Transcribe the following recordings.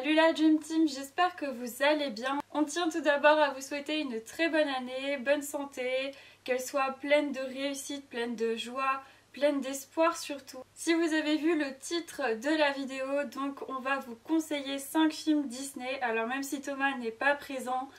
Salut la Dream Team, j'espère que vous allez bien. On tient tout d'abord à vous souhaiter une très bonne année, bonne santé, qu'elle soit pleine de réussite, pleine de joie, pleine d'espoir surtout. Si vous avez vu le titre de la vidéo, donc on va vous conseiller 5 films Disney. Alors même si Thomas n'est pas présent,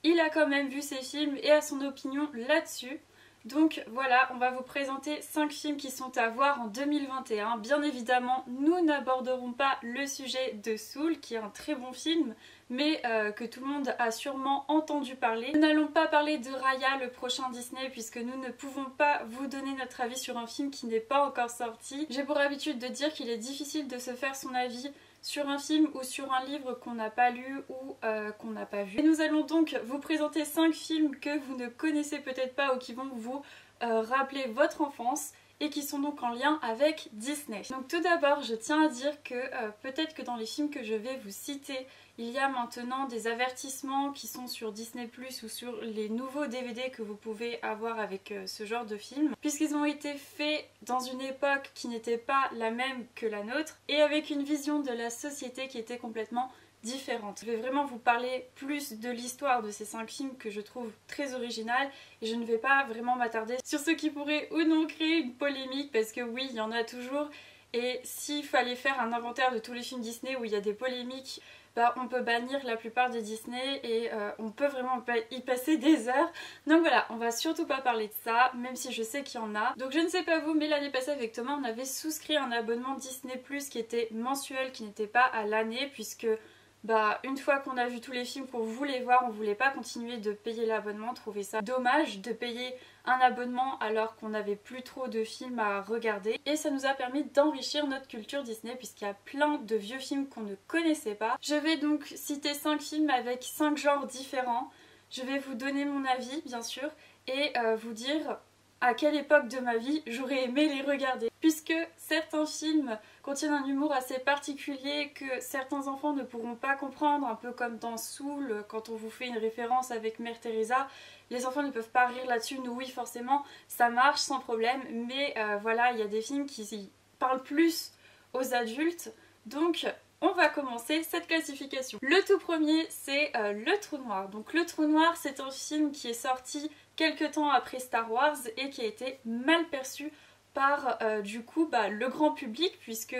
il a quand même vu ces films et a son opinion là-dessus. Donc voilà, on va vous présenter 5 films qui sont à voir en 2021. Bien évidemment, nous n'aborderons pas le sujet de Soul, qui est un très bon film, mais que tout le monde a sûrement entendu parler. Nous n'allons pas parler de Raya, le prochain Disney, puisque nous ne pouvons pas vous donner notre avis sur un film qui n'est pas encore sorti. J'ai pour habitude de dire qu'il est difficile de se faire son avis sur un film ou sur un livre qu'on n'a pas lu ou qu'on n'a pas vu. Et nous allons donc vous présenter 5 films que vous ne connaissez peut-être pas ou qui vont vous rappeler votre enfance et qui sont donc en lien avec Disney. Donc tout d'abord, je tiens à dire que peut-être que dans les films que je vais vous citer, il y a maintenant des avertissements qui sont sur Disney+ ou sur les nouveaux DVD que vous pouvez avoir avec ce genre de films, puisqu'ils ont été faits dans une époque qui n'était pas la même que la nôtre et avec une vision de la société qui était complètement différente. Je vais vraiment vous parler plus de l'histoire de ces 5 films que je trouve très originales et je ne vais pas vraiment m'attarder sur ce qui pourrait ou non créer une polémique, parce que oui, il y en a toujours, et s'il fallait faire un inventaire de tous les films Disney où il y a des polémiques, bah, on peut bannir la plupart des Disney et on peut vraiment y passer des heures. Donc voilà, on va surtout pas parler de ça, même si je sais qu'il y en a. Donc je ne sais pas vous, mais l'année passée avec Thomas, on avait souscrit un abonnement Disney+ qui était mensuel, qui n'était pas à l'année, puisque bah, une fois qu'on a vu tous les films pour vous les voir, on voulait pas continuer de payer l'abonnement, trouver ça dommage de payer un abonnement alors qu'on n'avait plus trop de films à regarder. Et ça nous a permis d'enrichir notre culture Disney, puisqu'il y a plein de vieux films qu'on ne connaissait pas. Je vais donc citer 5 films avec 5 genres différents. Je vais vous donner mon avis bien sûr et vous dire à quelle époque de ma vie j'aurais aimé les regarder. Puisque certains films contiennent un humour assez particulier que certains enfants ne pourront pas comprendre, un peu comme dans Soul, quand on vous fait une référence avec Mère Teresa, les enfants ne peuvent pas rire là-dessus. Nous oui, forcément, ça marche sans problème, mais voilà, il y a des films qui parlent plus aux adultes, donc on va commencer cette classification. Le tout premier, c'est Le Trou Noir. Donc Le Trou Noir, c'est un film qui est sorti quelques temps après Star Wars et qui a été mal perçu par du coup le grand public, puisque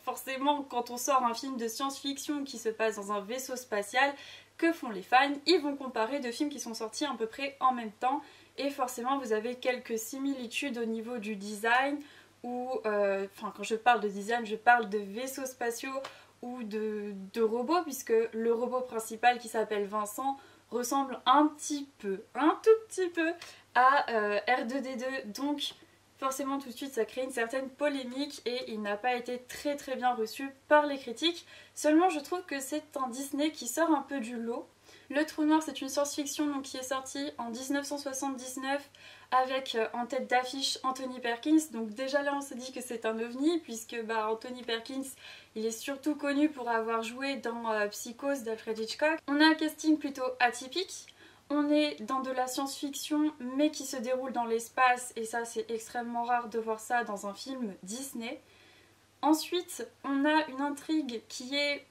forcément quand on sort un film de science-fiction qui se passe dans un vaisseau spatial, que font les fans? Ils vont comparer deux films qui sont sortis à peu près en même temps et forcément vous avez quelques similitudes au niveau du design ou enfin quand je parle de design je parle de vaisseaux spatiaux ou de robots, puisque le robot principal qui s'appelle Vincent ressemble un tout petit peu à R2-D2, donc forcément tout de suite ça crée une certaine polémique et il n'a pas été très bien reçu par les critiques. Seulement je trouve que c'est un Disney qui sort un peu du lot. Le Trou Noir, c'est une science-fiction qui est sortie en 1979 avec en tête d'affiche Anthony Perkins. Donc déjà là on se dit que c'est un ovni, puisque Anthony Perkins il est surtout connu pour avoir joué dans Psychose d'Alfred Hitchcock. On a un casting plutôt atypique. On est dans de la science-fiction mais qui se déroule dans l'espace et ça c'est extrêmement rare de voir ça dans un film Disney. Ensuite on a une intrigue qui est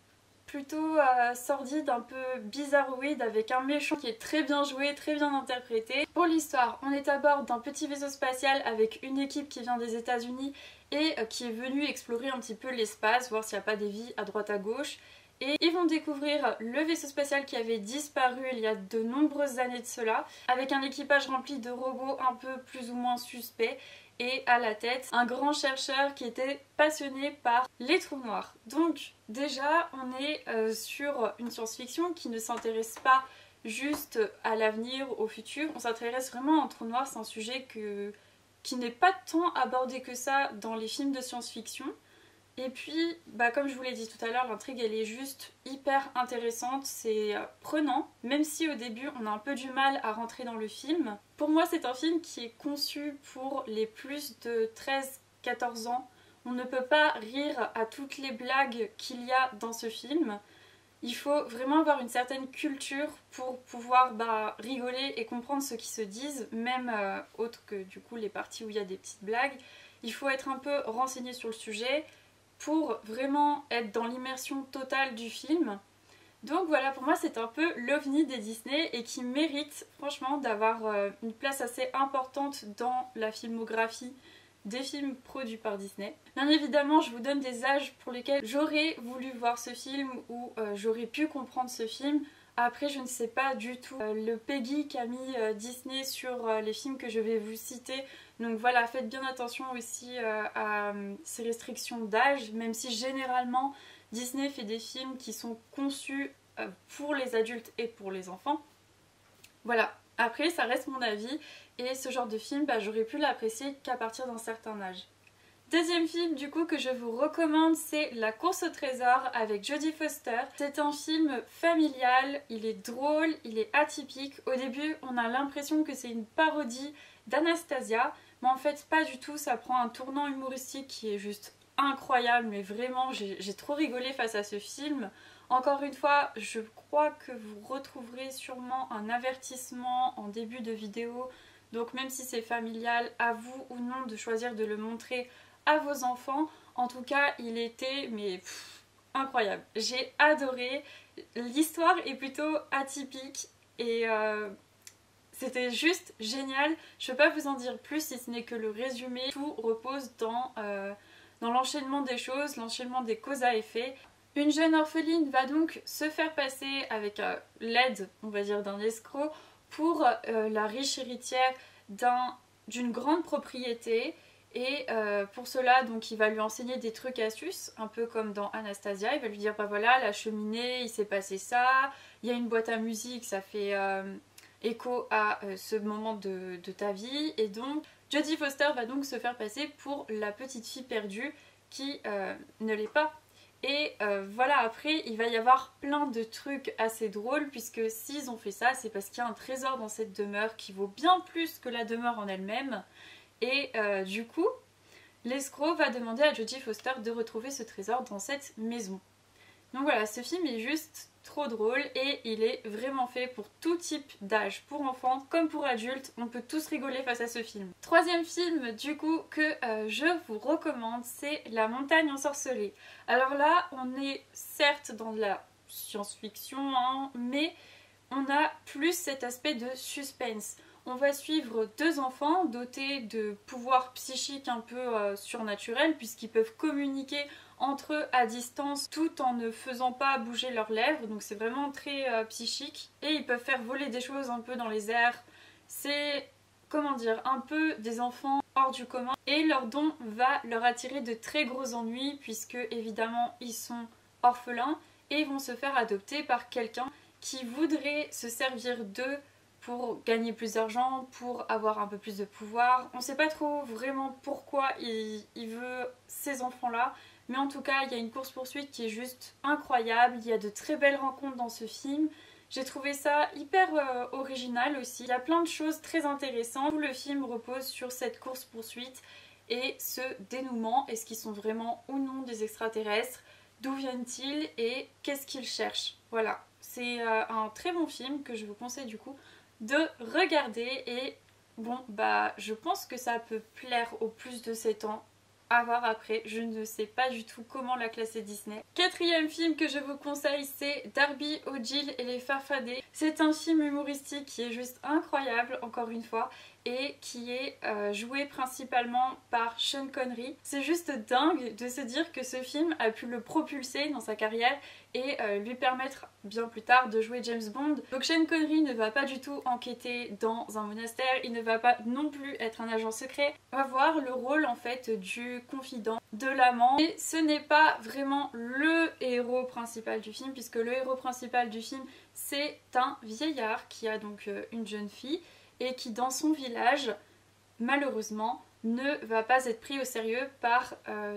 plutôt sordide, un peu bizarroïde, avec un méchant qui est très bien joué, très bien interprété. Pour l'histoire, on est à bord d'un petit vaisseau spatial avec une équipe qui vient des États-Unis et qui est venue explorer un petit peu l'espace, voir s'il n'y a pas des vies à droite à gauche. Et ils vont découvrir le vaisseau spatial qui avait disparu il y a de nombreuses années de cela, avec un équipage rempli de robots un peu plus ou moins suspects, et à la tête un grand chercheur qui était passionné par les trous noirs. Donc déjà on est sur une science-fiction qui ne s'intéresse pas juste à l'avenir, au futur, on s'intéresse vraiment à un trou noir. C'est un sujet qui n'est pas tant abordé que ça dans les films de science-fiction. Et puis, comme je vous l'ai dit tout à l'heure, l'intrigue elle est juste hyper intéressante, c'est prenant, même si au début on a un peu du mal à rentrer dans le film. Pour moi c'est un film qui est conçu pour les plus de 13-14 ans. On ne peut pas rire à toutes les blagues qu'il y a dans ce film. Il faut vraiment avoir une certaine culture pour pouvoir rigoler et comprendre ce qui se disent, même autre que du coup les parties où il y a des petites blagues. Il faut être un peu renseigné sur le sujet. pour vraiment être dans l'immersion totale du film. Donc voilà, pour moi c'est un peu l'ovni des Disney et qui mérite franchement d'avoir une place assez importante dans la filmographie des films produits par Disney. Bien évidemment, je vous donne des âges pour lesquels j'aurais voulu voir ce film ou j'aurais pu comprendre ce film. Après, je ne sais pas du tout le Peggy qu'a mis Disney sur les films que je vais vous citer. Donc voilà, faites bien attention aussi à ces restrictions d'âge, même si généralement Disney fait des films qui sont conçus pour les adultes et pour les enfants. Voilà, après ça reste mon avis et ce genre de film, j'aurais pu l'apprécier qu'à partir d'un certain âge. Deuxième film du coup que je vous recommande, c'est La course au trésor avec Jodie Foster. C'est un film familial, il est drôle, il est atypique. Au début on a l'impression que c'est une parodie d'Anastasia, mais en fait pas du tout, ça prend un tournant humoristique qui est juste incroyable, mais vraiment j'ai trop rigolé face à ce film. Encore une fois, je crois que vous retrouverez sûrement un avertissement en début de vidéo, donc même si c'est familial, à vous ou non de choisir de le montrer à vos enfants. En tout cas, il était incroyable. J'ai adoré. L'histoire est plutôt atypique et c'était juste génial. Je ne peux pas vous en dire plus si ce n'est que le résumé. Tout repose dans l'enchaînement des choses, l'enchaînement des causes à effet. Une jeune orpheline va donc se faire passer avec l'aide, on va dire, d'un escroc pour la riche héritière d'une grande propriété. Et pour cela, donc, il va lui enseigner des trucs astuces, un peu comme dans Anastasia. Il va lui dire, voilà, la cheminée, il s'est passé ça, il y a une boîte à musique, ça fait écho à ce moment de ta vie. Et donc, Jodie Foster va donc se faire passer pour la petite fille perdue qui ne l'est pas. Et voilà, après il va y avoir plein de trucs assez drôles, puisque s'ils ont fait ça, c'est parce qu'il y a un trésor dans cette demeure qui vaut bien plus que la demeure en elle-même. Et du coup, l'escroc va demander à Jodie Foster de retrouver ce trésor dans cette maison. Donc voilà, ce film est juste trop drôle et il est vraiment fait pour tout type d'âge, pour enfants comme pour adultes, on peut tous rigoler face à ce film. Troisième film du coup que je vous recommande, c'est La montagne ensorcelée. Alors là, on est certes dans de la science-fiction, mais on a plus cet aspect de suspense. On va suivre deux enfants dotés de pouvoirs psychiques un peu surnaturels, puisqu'ils peuvent communiquer entre eux à distance tout en ne faisant pas bouger leurs lèvres, donc c'est vraiment très psychique. Et ils peuvent faire voler des choses un peu dans les airs. C'est, comment dire, un peu des enfants hors du commun. Et leur don va leur attirer de très gros ennuis, puisque évidemment ils sont orphelins et vont se faire adopter par quelqu'un qui voudrait se servir d'eux pour gagner plus d'argent, pour avoir un peu plus de pouvoir. On ne sait pas trop vraiment pourquoi il veut ces enfants-là, mais en tout cas, il y a une course-poursuite qui est juste incroyable. Il y a de très belles rencontres dans ce film. J'ai trouvé ça hyper original aussi. Il y a plein de choses très intéressantes. Tout le film repose sur cette course-poursuite et ce dénouement. Est-ce qu'ils sont vraiment ou non des extraterrestres? D'où viennent-ils et qu'est-ce qu'ils cherchent? Voilà, c'est un très bon film que je vous conseille du coup de regarder. Et bon, je pense que ça peut plaire aux plus de 7 ans. À voir après, je ne sais pas du tout comment la classer Disney. Quatrième film que je vous conseille, c'est Darby O'Gill et les Farfadets. C'est un film humoristique qui est juste incroyable, encore une fois, et qui est joué principalement par Sean Connery. C'est juste dingue de se dire que ce film a pu le propulser dans sa carrière et lui permettre bien plus tard de jouer James Bond. Donc Sean Connery ne va pas du tout enquêter dans un monastère, il ne va pas non plus être un agent secret, il va avoir le rôle en fait du confident, de l'amant. Et ce n'est pas vraiment le héros principal du film, puisque le héros principal du film c'est un vieillard qui a donc une jeune fille et qui dans son village malheureusement ne va pas être pris au sérieux par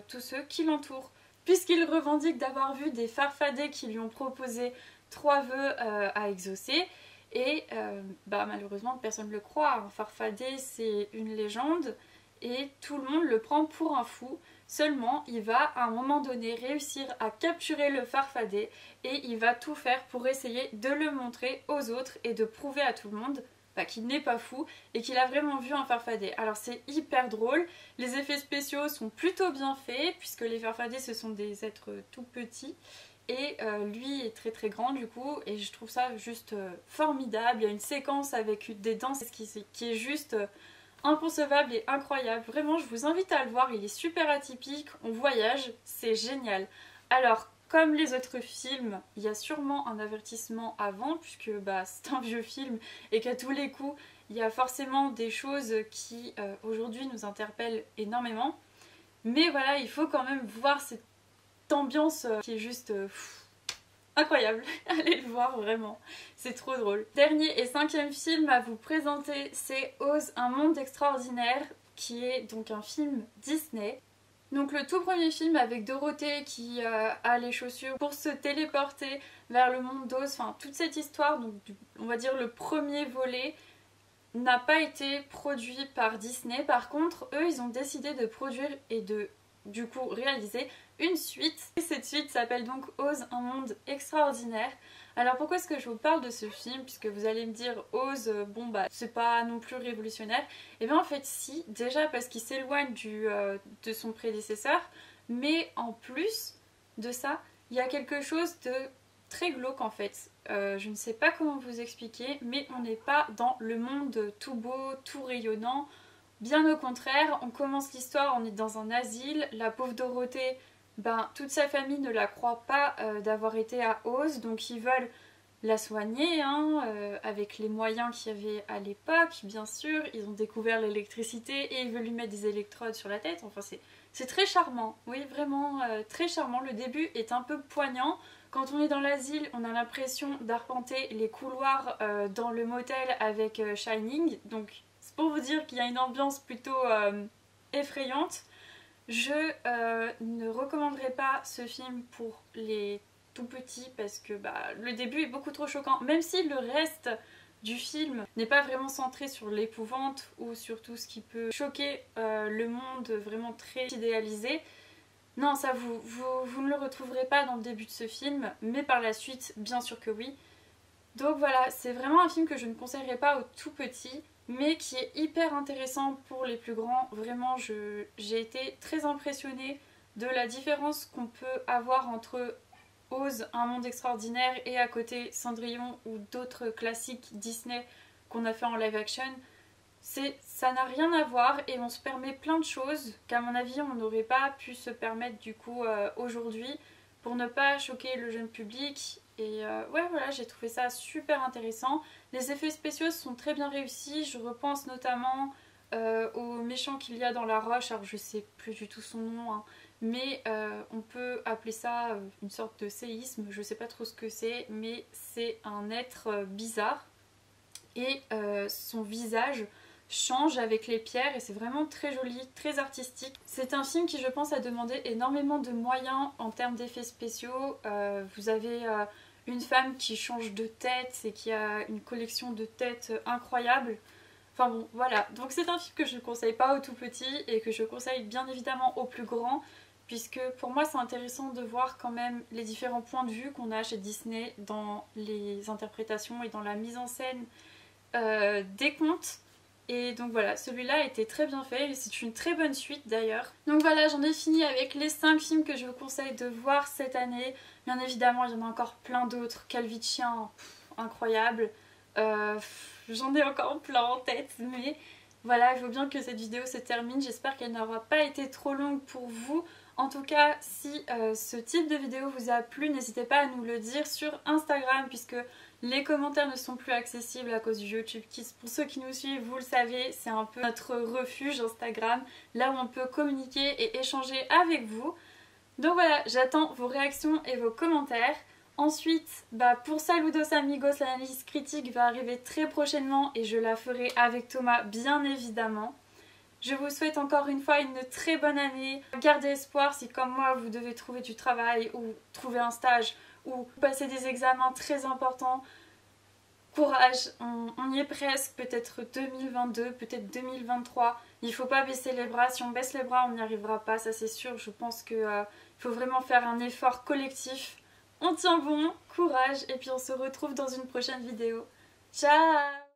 tous ceux qui l'entourent, puisqu'il revendique d'avoir vu des farfadets qui lui ont proposé 3 vœux à exaucer. Et malheureusement personne ne le croit. Un farfadet c'est une légende et tout le monde le prend pour un fou. Seulement il va à un moment donné réussir à capturer le farfadet et il va tout faire pour essayer de le montrer aux autres et de prouver à tout le monde qu'il n'est pas fou et qu'il a vraiment vu un Farfadet. Alors c'est hyper drôle, les effets spéciaux sont plutôt bien faits puisque les Farfadets ce sont des êtres tout petits et lui est très très grand du coup et je trouve ça juste formidable. Il y a une séquence avec des danses qui est juste inconcevable et incroyable. Vraiment je vous invite à le voir, il est super atypique, on voyage, c'est génial. Alors comme les autres films, il y a sûrement un avertissement avant, puisque c'est un vieux film et qu'à tous les coups, il y a forcément des choses qui aujourd'hui nous interpellent énormément. Mais voilà, il faut quand même voir cette ambiance qui est juste incroyable. Allez le voir vraiment, c'est trop drôle. Dernier et cinquième film à vous présenter, c'est Oz, un monde extraordinaire, qui est donc un film Disney. Donc le tout premier film avec Dorothée qui a les chaussures pour se téléporter vers le monde d'Oz, enfin toute cette histoire, donc on va dire le premier volet, n'a pas été produit par Disney. Par contre, eux ils ont décidé de produire et de du coup réaliser une suite. Et cette suite s'appelle donc Oz, un monde extraordinaire. Alors pourquoi est-ce que je vous parle de ce film, puisque vous allez me dire Oz, c'est pas non plus révolutionnaire. Et bien en fait si, déjà parce qu'il s'éloigne de son prédécesseur, mais en plus de ça, il y a quelque chose de très glauque en fait. Je ne sais pas comment vous expliquer, mais on n'est pas dans le monde tout beau, tout rayonnant. Bien au contraire, on commence l'histoire, on est dans un asile, la pauvre Dorothée, toute sa famille ne la croit pas d'avoir été à Oz, donc ils veulent la soigner avec les moyens qu'il y avait à l'époque, bien sûr. Ils ont découvert l'électricité et ils veulent lui mettre des électrodes sur la tête. Enfin, c'est très charmant, oui, vraiment très charmant. Le début est un peu poignant. Quand on est dans l'asile, on a l'impression d'arpenter les couloirs dans le motel avec Shining, donc c'est pour vous dire qu'il y a une ambiance plutôt effrayante. Je ne recommanderais pas ce film pour les tout petits parce que le début est beaucoup trop choquant. Même si le reste du film n'est pas vraiment centré sur l'épouvante ou sur tout ce qui peut choquer le monde vraiment très idéalisé. Non, ça vous ne le retrouverez pas dans le début de ce film, mais par la suite, bien sûr que oui. Donc voilà, c'est vraiment un film que je ne conseillerais pas aux tout petits, mais qui est hyper intéressant pour les plus grands. Vraiment, j'ai été très impressionnée de la différence qu'on peut avoir entre Oz, un monde extraordinaire, et à côté Cendrillon ou d'autres classiques Disney qu'on a fait en live action. Ça n'a rien à voir et on se permet plein de choses qu'à mon avis on n'aurait pas pu se permettre du coup aujourd'hui pour ne pas choquer le jeune public. Et ouais voilà, j'ai trouvé ça super intéressant. Les effets spéciaux sont très bien réussis, je repense notamment au méchant qu'il y a dans la roche, alors je sais plus du tout son nom, mais on peut appeler ça une sorte de séisme, je sais pas trop ce que c'est, mais c'est un être bizarre et son visage change avec les pierres et c'est vraiment très joli, très artistique. C'est un film qui je pense a demandé énormément de moyens en termes d'effets spéciaux. Vous avez une femme qui change de tête et qui a une collection de têtes incroyable. Enfin bon, voilà. Donc c'est un film que je ne conseille pas aux tout petits et que je conseille bien évidemment aux plus grands, puisque pour moi c'est intéressant de voir quand même les différents points de vue qu'on a chez Disney dans les interprétations et dans la mise en scène des contes. Et donc voilà, celui-là était très bien fait, c'est une très bonne suite d'ailleurs. Donc voilà, j'en ai fini avec les 5 films que je vous conseille de voir cette année. Bien évidemment, il y en a encore plein d'autres. Quelle vie de chien, incroyable. J'en ai encore plein en tête, mais voilà, je veux bien que cette vidéo se termine. J'espère qu'elle n'aura pas été trop longue pour vous. En tout cas, si ce type de vidéo vous a plu, n'hésitez pas à nous le dire sur Instagram, puisque les commentaires ne sont plus accessibles à cause du YouTube Kids. Pour ceux qui nous suivent, vous le savez, c'est un peu notre refuge Instagram, là où on peut communiquer et échanger avec vous. Donc voilà, j'attends vos réactions et vos commentaires. Ensuite, pour Saludos Amigos, l'analyse critique va arriver très prochainement et je la ferai avec Thomas, bien évidemment. Je vous souhaite encore une fois une très bonne année. Gardez espoir si comme moi vous devez trouver du travail ou trouver un stage ou passer des examens très importants. Courage, on y est presque, peut-être 2022, peut-être 2023. Il ne faut pas baisser les bras, si on baisse les bras on n'y arrivera pas, ça c'est sûr. Je pense qu'il faut vraiment faire un effort collectif. On tient bon, courage et puis on se retrouve dans une prochaine vidéo. Ciao!